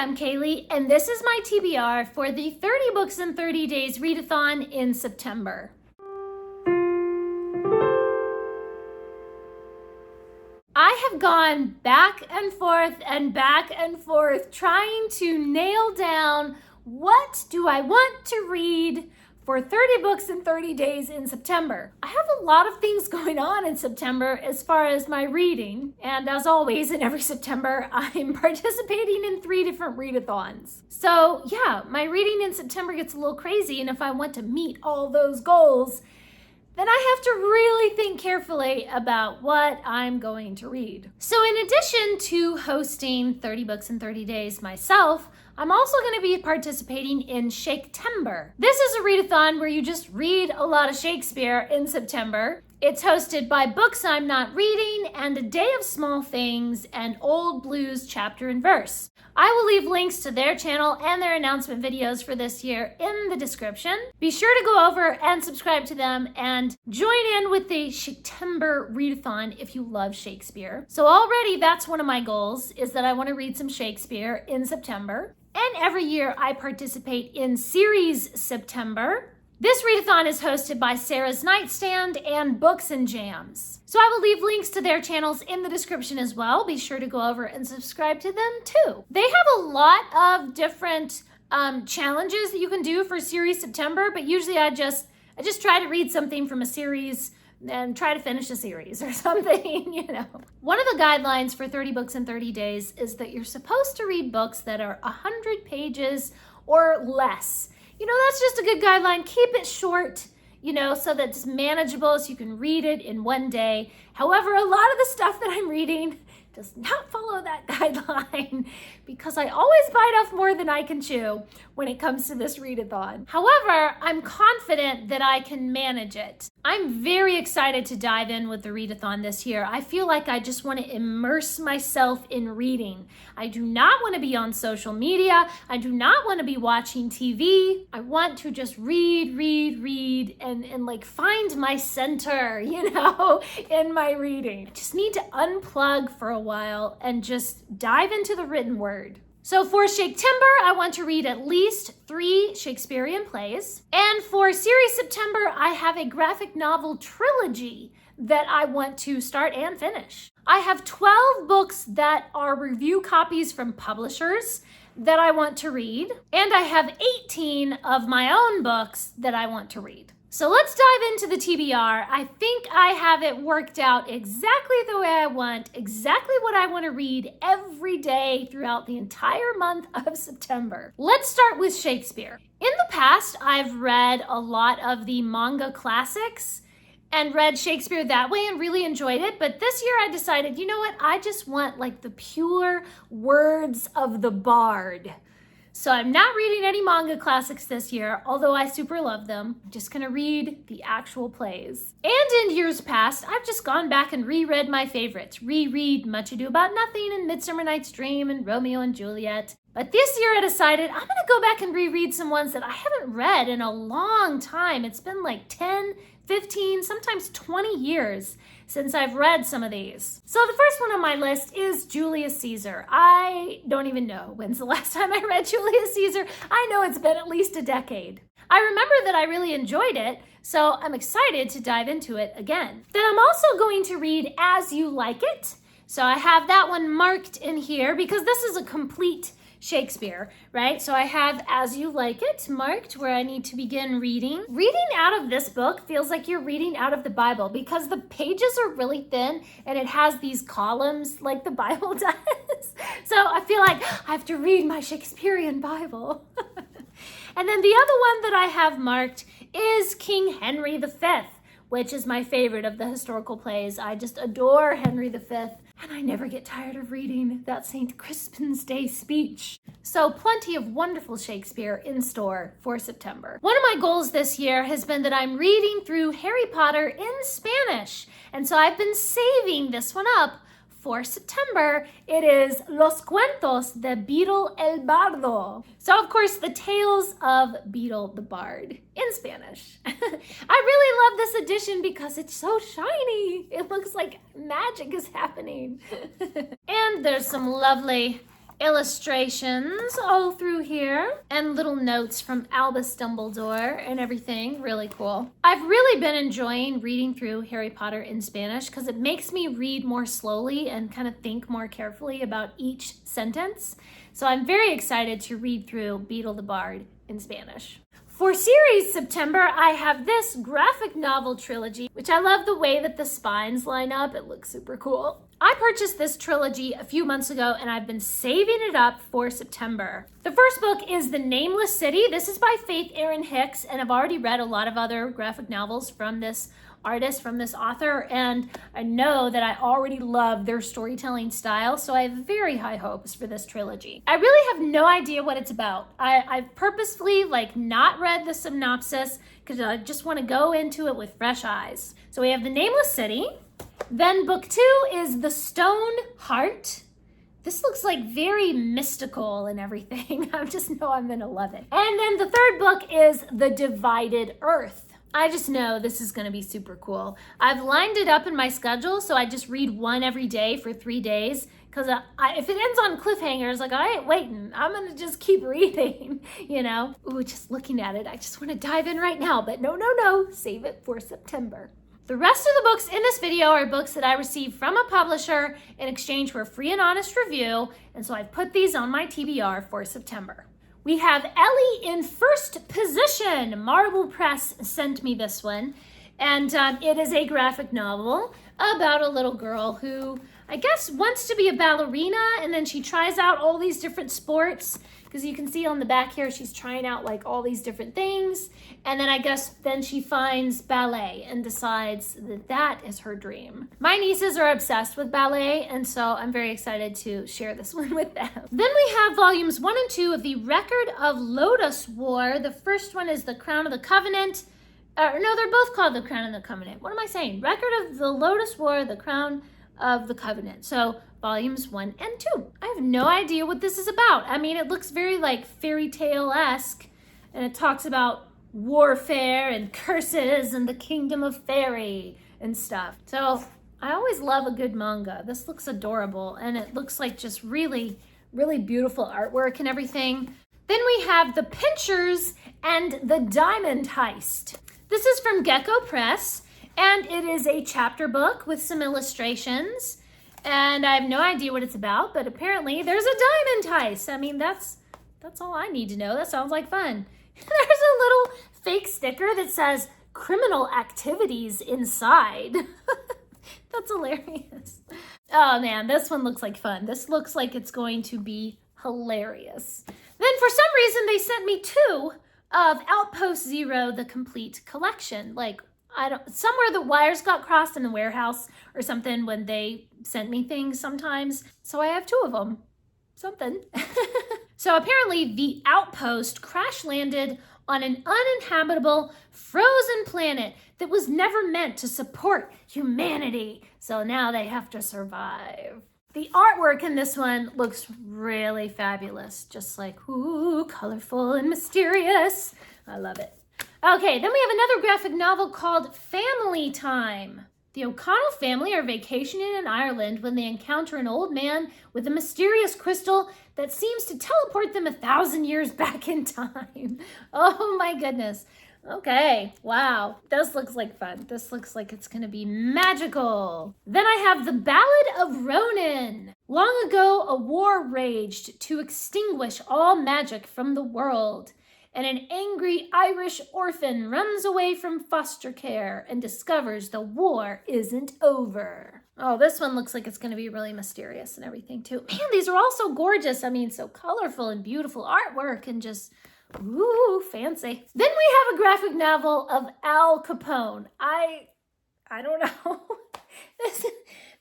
I'm Kaylee, and this is my TBR for the 30 Books in 30 Days Readathon in September. I have gone back and forth trying to nail down what do I want to read for 30 books in 30 days in September. I have a lot of things going on in September as far as my reading, and as always in every September, I'm participating in 3 different readathons. So yeah, my reading in September gets a little crazy, and if I want to meet all those goals, then I have to really think carefully about what I'm going to read. So in addition to hosting 30 books in 30 days myself, I'm also going to be participating in Shaketember. This is a readathon where you just read a lot of Shakespeare in September. It's hosted by Books I'm Not Reading and A Day of Small Things and Old Blues Chapter and Verse. I will leave links to their channel and their announcement videos for this year in the description. Be sure to go over and subscribe to them and join in with the Shaketember Readathon if you love Shakespeare. So already that's one of my goals, is that I want to read some Shakespeare in September. And every year I participate in Series September. This readathon is hosted by Sarah's Nightstand and Books and Jams. So I will leave links to their channels in the description as well. Be sure to go over and subscribe to them too. They have a lot of different challenges that you can do for Series September, but usually I just try to read something from a series and try to finish a series or something, you know. One of the guidelines for 30 books in 30 days is that you're supposed to read books that are 100 pages or less. You know, that's just a good guideline. Keep it short, you know, so that it's manageable so you can read it in one day. However, a lot of the stuff that I'm reading does not follow that guideline because I always bite off more than I can chew when it comes to this readathon. However, I'm confident that I can manage it. I'm very excited to dive in with the readathon this year. I feel like I just want to immerse myself in reading. I do not want to be on social media. I do not want to be watching TV. I want to just read, and like find my center, you know, in my reading. I just need to unplug for a while and just dive into the written word. So for Shaketember, I want to read at least 3 Shakespearean plays. And for Series September, I have a graphic novel trilogy that I want to start and finish. I have 12 books that are review copies from publishers that I want to read. And I have 18 of my own books that I want to read. So let's dive into the TBR. I think I have it worked out exactly the way I want, exactly what I want to read every day throughout the entire month of September. Let's start with Shakespeare. In the past, I've read a lot of the manga classics and read Shakespeare that way and really enjoyed it. But this year I decided, you know what? I just want like the pure words of the bard. So I'm not reading any manga classics this year, although I super love them. I'm just gonna read the actual plays. And in years past, I've just gone back and reread my favorites. Reread Much Ado About Nothing and Midsummer Night's Dream and Romeo and Juliet. But this year I decided I'm gonna go back and reread some ones that I haven't read in a long time. It's been like 10, 15, sometimes 20 years since I've read some of these. So the first one on my list is Julius Caesar. I don't even know when's the last time I read Julius Caesar. I know it's been at least a decade. I remember that I really enjoyed it, so I'm excited to dive into it again. Then I'm also going to read As You Like It. So I have that one marked in here because this is a complete Shakespeare, right? So I have As You Like It marked where I need to begin reading. Reading out of this book feels like you're reading out of the Bible because the pages are really thin and it has these columns like the Bible does. So I feel like I have to read my Shakespearean Bible. And then the other one that I have marked is King Henry V, which is my favorite of the historical plays. I just adore Henry V. And I never get tired of reading that St. Crispin's Day speech. So plenty of wonderful Shakespeare in store for September. One of my goals this year has been that I'm reading through Harry Potter in Spanish. And so I've been saving this one up for September. It is Los Cuentos de Beetle el Bardo. So of course, the Tales of Beetle the Bard in Spanish. I really love this edition because it's so shiny. It looks like magic is happening. And there's some lovely illustrations all through here and little notes from Albus Dumbledore and everything. Really cool. I've really been enjoying reading through Harry Potter in Spanish because it makes me read more slowly and kind of think more carefully about each sentence. So I'm very excited to read through Beetle the Bard in Spanish. For series September, I have this graphic novel trilogy, which I love the way that the spines line up. It looks super cool. I purchased this trilogy a few months ago and I've been saving it up for September. The first book is The Nameless City. This is by Faith Erin Hicks, and I've already read a lot of other graphic novels from this artist, from this author, and I know that I already love their storytelling style, so I have very high hopes for this trilogy. I really have no idea what it's about. I've purposefully not read the synopsis because I just want to go into it with fresh eyes. So we have The Nameless City. Then book 2 is The Stone Heart. This looks like very mystical and everything. I just know I'm gonna love it. And then the third book is The Divided Earth. I just know this is gonna be super cool. I've lined it up in my schedule, so I just read one every day for 3 days, because if it ends on cliffhangers, I ain't waiting. I'm gonna just keep reading, you know? Ooh, just looking at it, I just wanna dive in right now, but no, save it for September. The rest of the books in this video are books that I received from a publisher in exchange for a free and honest review, and so I've put these on my TBR for September. We have Ellie in First Position. Marble Press sent me this one, and it is a graphic novel about a little girl who I guess wants to be a ballerina, and then she tries out all these different sports, because you can see on the back here she's trying out all these different things, and then I guess then she finds ballet and decides that that is her dream. My nieces are obsessed with ballet, and so I'm very excited to share this one with them. Then we have volumes 1 and 2 of the Record of Lodoss War. The first one is The Crown of the Covenant. No, they're both called The Crown of the Covenant. What am I saying? Record of the Lodoss War, The Crown of the Covenant. So volumes 1 and 2. I have no idea what this is about. I mean, it looks very fairy tale-esque, and it talks about warfare and curses and the kingdom of fairy and stuff. So I always love a good manga. This looks adorable, and it looks like just really, really beautiful artwork and everything. Then we have The Pinchers and The Diamond Heist. This is from Gecko Press, and it is a chapter book with some illustrations, and I have no idea what it's about, but apparently there's a diamond heist. I mean, that's all I need to know. That sounds like fun. There's a little fake sticker that says criminal activities inside. That's hilarious. Oh man, this one looks like fun. This looks like it's going to be hilarious. Then for some reason they sent me 2 of Outpost Zero, the complete collection. Somewhere the wires got crossed in the warehouse or something when they sent me things sometimes. So I have 2 of them. Something. So apparently the Outpost crash landed on an uninhabitable frozen planet that was never meant to support humanity. So now they have to survive. The artwork in this one looks really fabulous. Just ooh, colorful and mysterious. I love it. Okay, then we have another graphic novel called Family Time. The O'Connell family are vacationing in Ireland when they encounter an old man with a mysterious crystal that seems to teleport them 1,000 years back in time. Oh my goodness. Okay, wow. This looks like fun. This looks like it's gonna be magical. Then I have The Ballad of Ronan. Long ago, a war raged to extinguish all magic from the world, and an angry Irish orphan runs away from foster care and discovers the war isn't over. Oh, this one looks like it's gonna be really mysterious and everything too. Man, these are all so gorgeous. I mean, so colorful and beautiful artwork and just, ooh, fancy. Then we have a graphic novel of Al Capone. I don't know.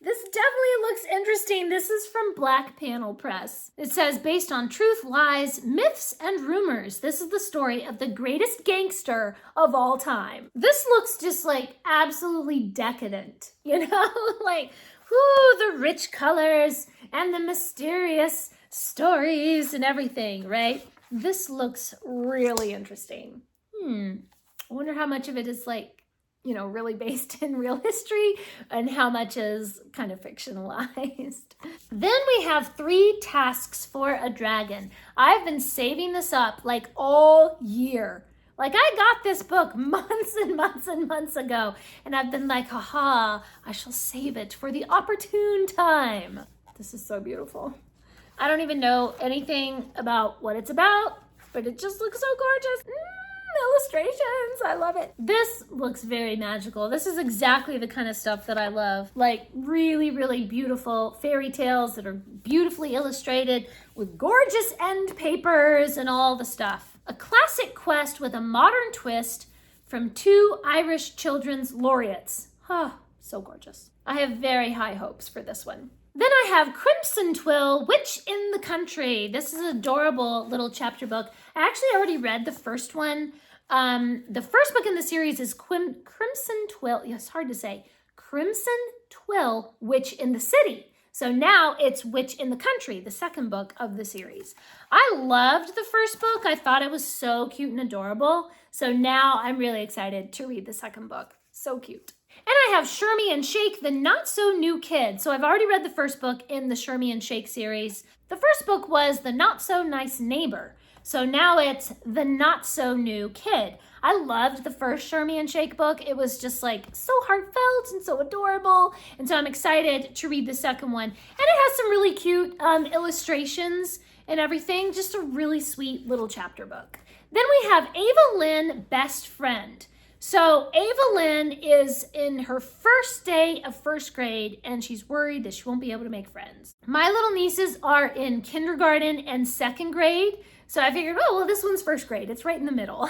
This definitely looks interesting. This is from Black Panel Press. It says, based on truth, lies, myths, and rumors, this is the story of the greatest gangster of all time. This looks just absolutely decadent, you know? Ooh, the rich colors and the mysterious stories and everything, right? This looks really interesting. I wonder how much of it is really based in real history and how much is kind of fictionalized. Then we have 3 tasks for a dragon. I've been saving this up like all year. Like I got this book months and months and months ago, and I've been like, haha, I shall save it for the opportune time. This is so beautiful. I don't even know anything about what it's about, but it just looks so gorgeous. Illustrations, I love it. This looks very magical. This is exactly the kind of stuff that I love. Like really, really beautiful fairy tales that are beautifully illustrated with gorgeous end papers and all the stuff. A classic quest with a modern twist from 2 Irish children's laureates. Oh, so gorgeous. I have very high hopes for this one. Then I have Crimson Twill, Witch in the Country. This is an adorable little chapter book. I actually already read the first one. The first book in the series is Crimson Twill. Yeah, it's hard to say. Crimson Twill, Witch in the City. So now it's Witch in the Country, the second book of the series. I loved the first book. I thought it was so cute and adorable. So now I'm really excited to read the second book. So cute. And I have Shermy and Shake, the Not So New Kid. So I've already read the first book in the Shermy and Shake series. The first book was The Not So Nice Neighbor. So now it's The Not So New Kid. I loved the first Shermy and Shake book. It was just like so heartfelt and so adorable. And so I'm excited to read the second one. And it has some really cute illustrations and everything. Just a really sweet little chapter book. Then we have Ava Lin, Best Friend. So Ava Lin is in her first day of first grade and she's worried that she won't be able to make friends. My little nieces are in kindergarten and second grade. So I figured, oh, well, this one's first grade. It's right in the middle.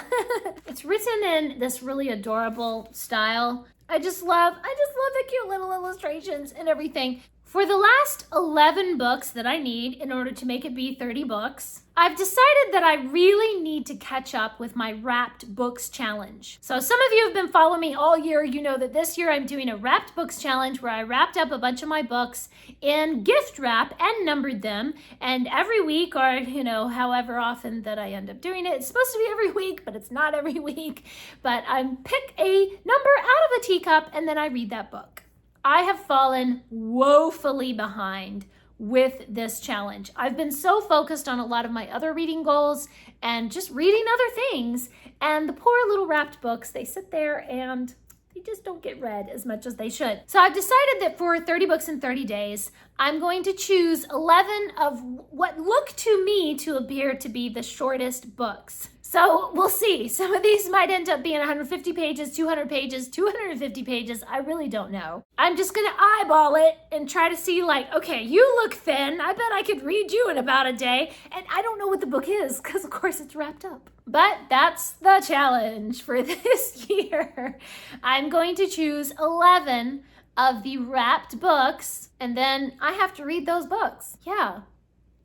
It's written in this really adorable style. I just love the cute little illustrations and everything. For the last 11 books that I need in order to make it be 30 books, I've decided that I really need to catch up with my wrapped books challenge. So some of you have been following me all year. You know that this year I'm doing a wrapped books challenge where I wrapped up a bunch of my books in gift wrap and numbered them. And every week, or however often that I end up doing it, it's supposed to be every week, but it's not every week. But I pick a number out of a teacup and then I read that book. I have fallen woefully behind with this challenge. I've been so focused on a lot of my other reading goals and just reading other things. And the poor little wrapped books, they sit there and they just don't get read as much as they should. So I've decided that for 30 books in 30 days, I'm going to choose 11 of what look to me to appear to be the shortest books. So we'll see. Some of these might end up being 150 pages, 200 pages, 250 pages. I really don't know. I'm just going to eyeball it and try to see okay, you look thin. I bet I could read you in about a day. And I don't know what the book is because, of course, it's wrapped up. But that's the challenge for this year. I'm going to choose 11 of the wrapped books, and then I have to read those books. Yeah.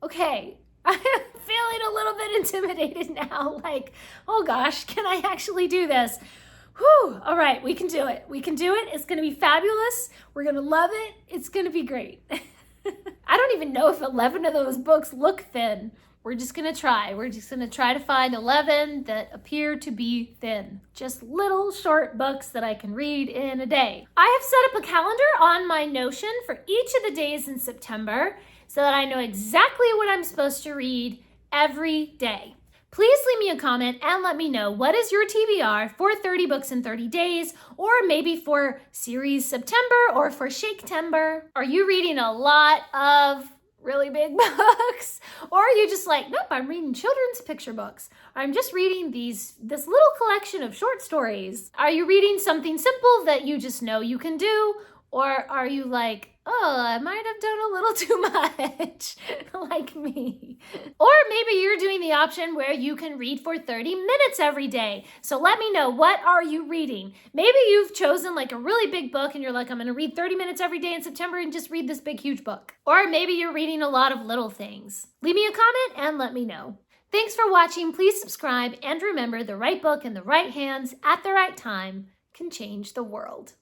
Okay. I'm feeling a little bit intimidated now. Oh gosh, can I actually do this? Whew. All right, we can do it. We can do it. It's going to be fabulous. We're going to love it. It's going to be great. I don't even know if 11 of those books look thin. We're just going to try. We're just going to try to find 11 that appear to be thin. Just little short books that I can read in a day. I have set up a calendar on my Notion for each of the days in September so that I know exactly what I'm supposed to read every day. Please leave me a comment and let me know what is your TBR for 30 books in 30 days, or maybe for series September or for Shaketember. Are you reading a lot of really big books? Or are you just nope, I'm reading children's picture books. I'm just reading this little collection of short stories. Are you reading something simple that you just know you can do? Or are you oh, I might have done a little too much, like me? Or maybe you're doing the option where you can read for 30 minutes every day. So let me know, what are you reading? Maybe you've chosen a really big book and you're I'm going to read 30 minutes every day in September and just read this big, huge book. Or maybe you're reading a lot of little things. Leave me a comment and let me know. Thanks for watching. Please subscribe and remember, the right book in the right hands at the right time can change the world.